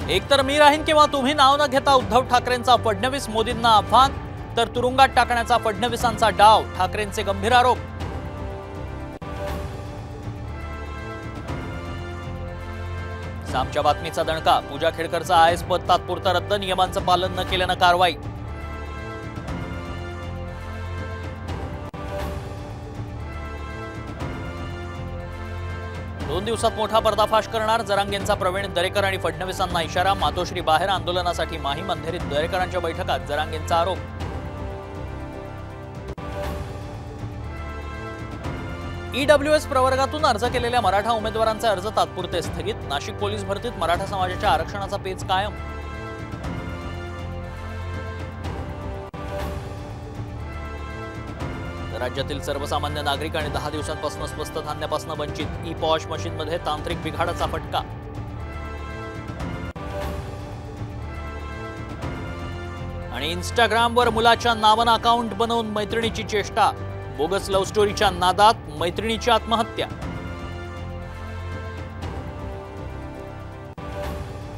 एकतर मी राहीन किंवा तुम्ही नाव न घेता उद्धव ठाकरेंचा फडणवीस मोदींना आव्हान, तर तुरुंगात टाकण्याचा फडणवीसांचा डाव, ठाकरेंचे गंभीर आरोप। सामच्या बातमीचा दणका, पूजा खेडकरचा आयएस पद तात्पुरता रद्द, नियमांचं पालन न केल्यानं कारवाई। दोन दिवसात मोठा पर्दाफाश करणार, जरांगेंचा प्रवीण दरेकर आणि फडणवीसांना इशारा, मातोश्री बाहेर आंदोलनासाठी माहीम अंधेरीत दरेकरांच्या बैठकात जरांगेंचा आरोप। ईडब्ल्यूएस प्रवर्गातून अर्ज केलेल्या मराठा उमेदवारांचे अर्ज तात्पुरते स्थगित, नाशिक पोलीस भरतीत मराठा समाजाच्या आरक्षणाचा पेच कायम। राज्यातील सर्वसामान्य नागरिक आणि 10 दिवसांपासून स्वस्त धान्यापासून वंचित, ई पॉश मशीनमध्ये तांत्रिक बिघाडाचा फटका। आणि इंस्टाग्रामवर मुलाच्या नावानं अकाउंट बनवून मैत्रिणीची चेष्टा, बोगस लव्ह स्टोरीच्या नादात मैत्रिणीची आत्महत्या।